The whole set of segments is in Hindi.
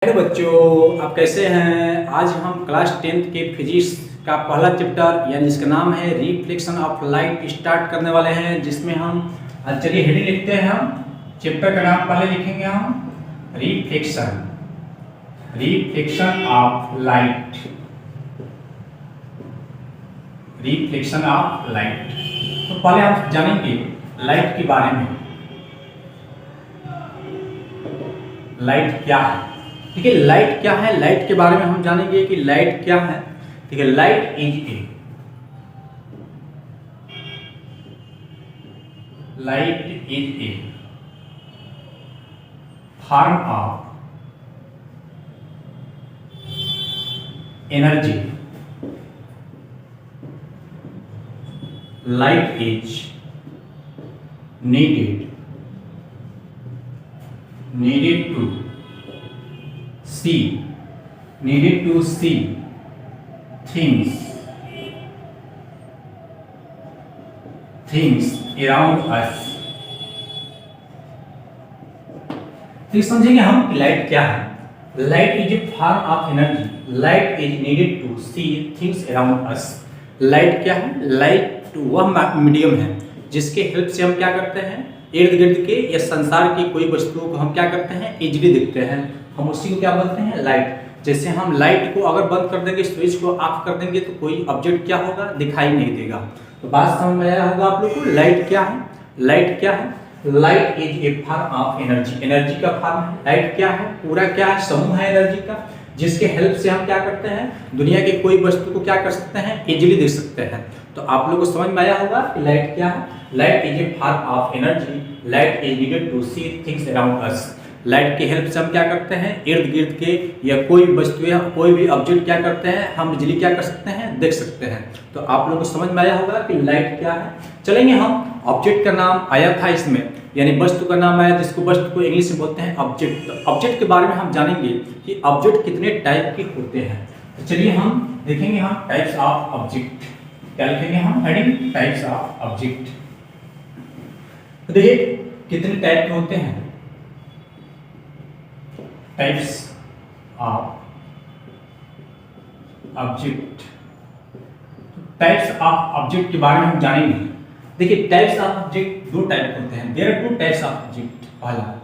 हेलो बच्चों, आप कैसे हैं। आज हम क्लास 10th के फिजिक्स का पहला चैप्टर यानी जिसका नाम है रिफ्लेक्शन ऑफ लाइट स्टार्ट करने वाले हैं, जिसमें हम चलिए हेडिंग लिखते हैं। हम चैप्टर का नाम पहले लिखेंगे हम reflection of light. Reflection of light. तो पहले हम जानेंगे लाइट के बारे में। लाइट क्या है, ठीक है। लाइट क्या है, लाइट के बारे में हम जानेंगे कि लाइट क्या है। ठीक है, light is a form of energy. Light is needed to see things around us। तो समझेंगे हम कि लाइट क्या है। Light is a form of energy. Light is needed to see things around us. Light क्या है? लाइट वह मीडियम है जिसके हेल्प से हम क्या करते हैं, इर्द गिर्द के या संसार की कोई वस्तुओं को हम क्या करते हैं, इजीली देखते हैं। हम उसी को क्या बोलते हैं, लाइट। जैसे हम लाइट को अगर बंद कर देंगे, स्विच को ऑफ कर देंगे, तो कोई ऑब्जेक्ट क्या होगा, दिखाई नहीं देगा। तो बात समझ में आया होगा आप लोग को। लाइट क्या है? लाइट क्या है? Light is a form of energy. Energy का फॉर्म है। लाइट क्या है? पूरा क्या है, समूह है एनर्जी का, जिसके हेल्प से हम क्या करते हैं, दुनिया के कोई वस्तु को क्या कर सकते हैं, इजीली देख सकते हैं। तो आप लोगों को समझ में आया होगा कि लाइट क्या है। Light is a form of energy. Light is needed to see things around us. Light की हेल्प से हम क्या करते हैं, इर्द गिर्द के या कोई वस्तु या कोई भी ऑब्जेक्ट क्या करते हैं, हम इजीली क्या कर सकते हैं, देख सकते हैं। तो आप लोगों को समझ में आया होगा कि लाइट क्या है। चलेंगे हम, ऑब्जेक्ट का नाम आया था इसमें, यानी वस्तु का नाम आया, जिसको वस्तु को इंग्लिश में बोलते हैं ऑब्जेक्ट। तो ऑब्जेक्ट के बारे में हम जानेंगे कि ऑब्जेक्ट कितने टाइप के होते हैं। तो चलिए हम देखेंगे हम टाइप्स ऑफ ऑब्जेक्ट। क्या लिखेंगे हम, हेडिंग टाइप्स ऑफ ऑब्जेक्ट। तो देखिए कितने टाइप के होते हैं, types of object. Types of object के बारे में हम जानेंगे। देखिए टाइप्स ऑफ ऑब्जेक्ट दो टाइप होते हैं। There are two types of object. पहला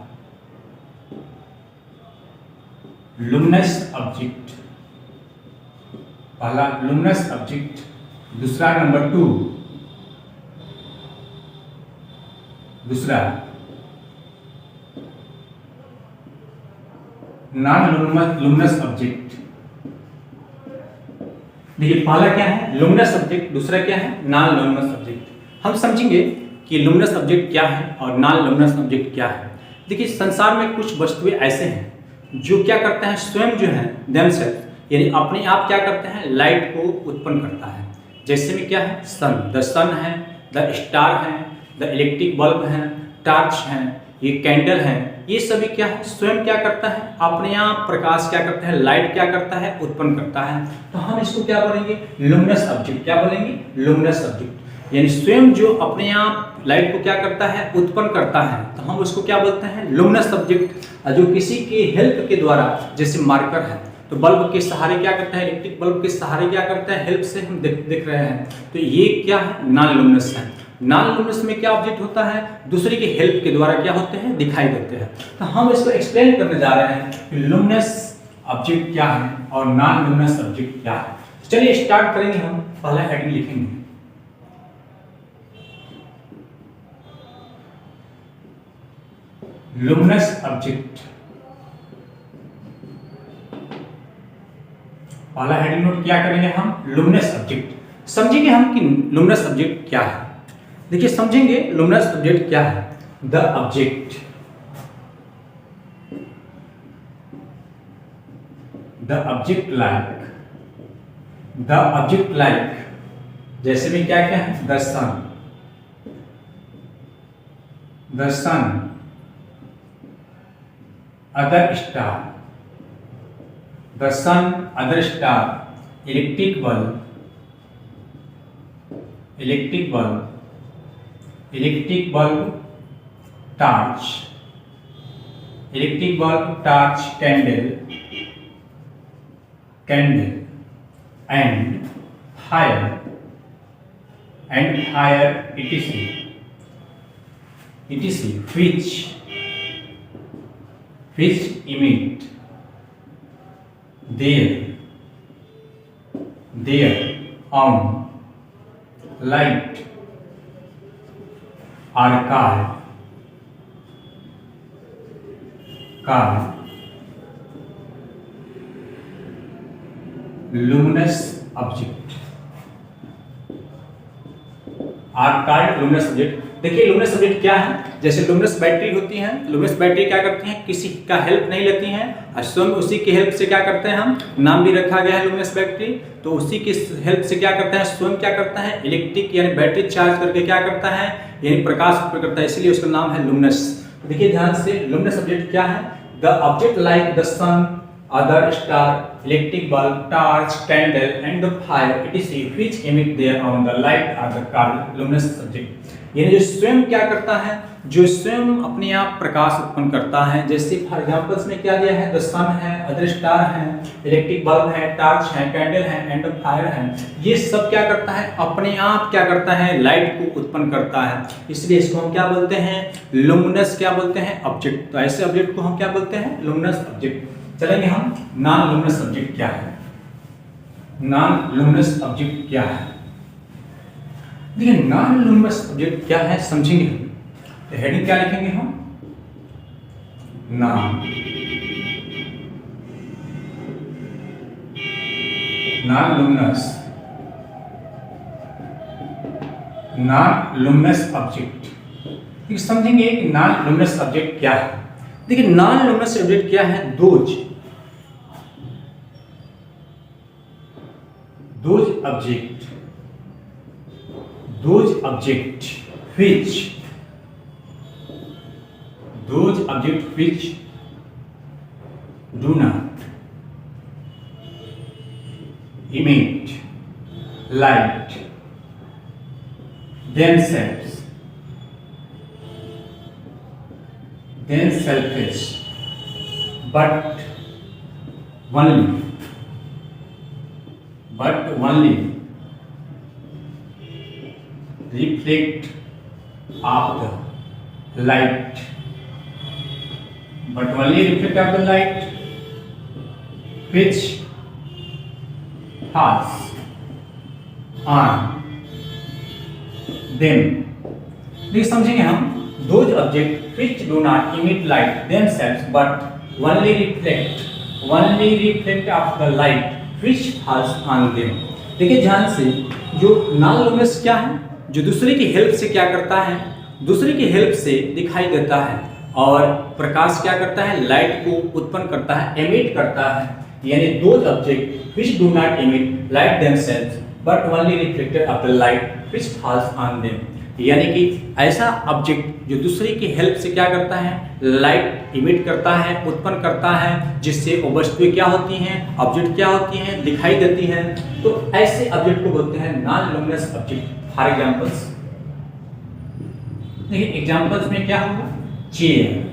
लुमिनस ऑब्जेक्ट, पहला लुमिनस ऑब्जेक्ट। दूसरा नंबर 2, दूसरा नॉन लुमिनस ऑब्जेक्ट। देखिए पहला क्या है, लुमिनस ऑब्जेक्ट। दूसरा क्या है, नॉन लुमिनस ऑब्जेक्ट। हम समझेंगे कि लुमिनस ऑब्जेक्ट क्या है और नॉन लुमिनस ऑब्जेक्ट क्या है। देखिए संसार में कुछ वस्तुएं ऐसे हैं जो क्या करते हैं, स्वयं जो है देमसेल्फ, यानी अपने आप क्या करते हैं, लाइट को उत्पन्न करता है। जैसे में क्या है, सन, द सन है, द स्टार है, द इलेक्ट्रिक बल्ब है, टॉर्च है, ये कैंडल है, ये सभी क्या है, स्वयं क्या करता है, अपने आप प्रकाश क्या करता है, लाइट क्या करता है, उत्पन्न करता है। तो हम इसको क्या बोलेंगे, लुमिनस ऑब्जेक्ट। क्या बोलेंगे, लुमिनस ऑब्जेक्ट। यानी स्वयं जो अपने आप लाइट को क्या करता है, उत्पन्न करता है, तो हम उसको क्या बोलते हैं, लुमिनस ऑब्जेक्ट। जो किसी के हेल्प के द्वारा, जैसे मार्कर है, तो बल्ब के सहारे क्या करता है, इलेक्ट्रिक बल्ब के सहारे क्या करता है, हेल्प से हम देख रहे हैं। तो ये क्या है, नॉन लुमिनस है। नॉन लुमिनस में क्या ऑब्जेक्ट होता है, दूसरे के हेल्प के द्वारा क्या होते हैं, दिखाई देते हैं। तो हम इसको एक्सप्लेन करने जा रहे हैं कि लुमिनस ऑब्जेक्ट क्या है और नॉन लुमिनस ऑब्जेक्ट क्या है। चलिए स्टार्ट करेंगे। हम पहला हेडिंग लिखेंगे, लुमिनस ऑब्जेक्ट। पहला हेडिंग नोट क्या करेंगे हम, लुमिनस ऑब्जेक्ट। समझेंगे हम कि लुमिनस ऑब्जेक्ट क्या है। देखिए समझेंगे लुमिनस ऑब्जेक्ट क्या है। The object, the object like, जैसे में क्या क्या है, the sun, other star, the sun, other star, electric bulb, torch, candle, candle and fire etc which emit their own light are called luminous object। Luminous object. देखिए लुमिनस ऑब्जेक्ट क्या है, जैसे लुमिनस बैटरी होती है, लुमिनस बैटरी क्या करती हैं, किसी का हेल्प नहीं लेती हैं और स्वयं उसी की हेल्प से क्या करते हैं, हम नाम भी रखा गया है लुमिनस बैटरी। तो उसी की हेल्प से क्या करता है, स्वयं क्या करता है, इलेक्ट्रिक यानी बैटरी चार्ज करके क्या करता है, यानी प्रकाश उत्पन्न करता है, इसलिए उसका नाम है लुमिनस। देखिए ध्यान से, लुमिनस ऑब्जेक्ट क्या है, the object like the sun, other star, electric bulb, torch, candle and the fire etc which emit their own the light are the called luminous object। यानी जो स्वयं क्या करता है, जो स्वयं अपने आप प्रकाश उत्पन्न करता है। जैसे फॉर एग्जांपल्स में क्या दिया है, द सन है, अदर स्टार है, इलेक्ट्रिक बल्ब है, टॉर्च है, कैंडल है एंड फायर है, ये सब क्या करता है, अपने आप क्या करता है, लाइट को उत्पन्न करता है, इसलिए इसको हम क्या बोलते हैं, लुमिनस क्या बोलते हैं, ऑब्जेक्ट। तो ऐसे ऑब्जेक्ट को हम क्या बोलते हैं, लुमिनस ऑब्जेक्ट। चलेंगे हम नॉन लुमिनस ऑब्जेक्ट क्या है। नॉन लुमिनस ऑब्जेक्ट क्या है, देखिए नॉन लुमिनस ऑब्जेक्ट क्या है समझेंगे हम। तो हेडिंग क्या लिखेंगे हम, नॉन लुमिनस ऑब्जेक्ट। समझेंगे कि नॉन लुमिनस ऑब्जेक्ट क्या है। देखिए नॉन लुमिनस ऑब्जेक्ट क्या है, those object which do not emit light themselves but only reflect of the light, which falls on them। देखिए समझेंगे हम, those objects which do not emit light themselves but only reflect of the light which falls on them। देखिए ध्यान से, जो नॉन लुमिनस क्या है, जो दूसरे की हेल्प से क्या करता है, दूसरे की हेल्प से दिखाई देता है और प्रकाश क्या करता है, लाइट को उत्पन्न करता है, एमिट करता है। यानी those object which do not emit light themselves but only reflected of the light which falls on them। यानी कि ऐसा ऑब्जेक्ट जो दूसरे की हेल्प से क्या करता है, लाइट इमिट करता है, उत्पन्न करता है, जिससे वो वस्तुएं क्या होती हैं, ऑब्जेक्ट क्या होती हैं, दिखाई देती हैं। तो ऐसे ऑब्जेक्ट को बोलते हैं non luminous object. For examples देखिए, एग्जांपल्स में क्या होगा, चेयर,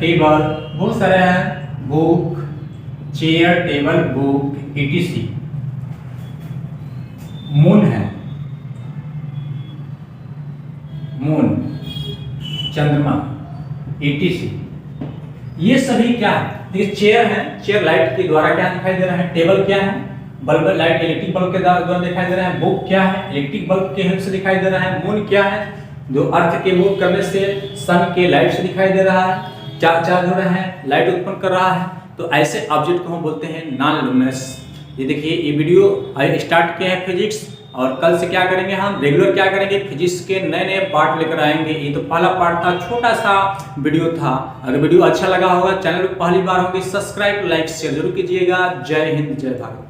टेबल बहुत सारे हैं, book, chair, table, book etc। Moon है, चंद्रमा etc। ये सभी क्या है, देखिए चेयर है, चेयर लाइट के द्वारा क्या दिखाई दे रहा है, टेबल क्या है, बल्ब लाइट इलेक्ट्रिक बल्ब के द्वारा दिखाई दे रहा है, बुक क्या है, इलेक्ट्रिक बल्ब के हेल्प से दिखाई दे रहा है, मून क्या है, जो अर्थ के मूव करने से सन के लाइट से दिखाई दे रहा है, चार्ज हो रहा है, लाइट उत्पन्न कर रहा है। तो ऐसे ऑब्जेक्ट को हम बोलते हैं नॉन लुमिनस। ये देखिए, ये वीडियो स्टार्ट किया है फिजिक्स, और कल से क्या करेंगे, हम रेगुलर क्या करेंगे, फिजिक्स के नए नए पार्ट लेकर आएंगे। ये तो पहला पार्ट था, छोटा सा वीडियो था। अगर वीडियो अच्छा लगा होगा, चैनल पर पहली बार होगी, सब्सक्राइब लाइक शेयर जरूर कीजिएगा। जय हिंद, जय भारत।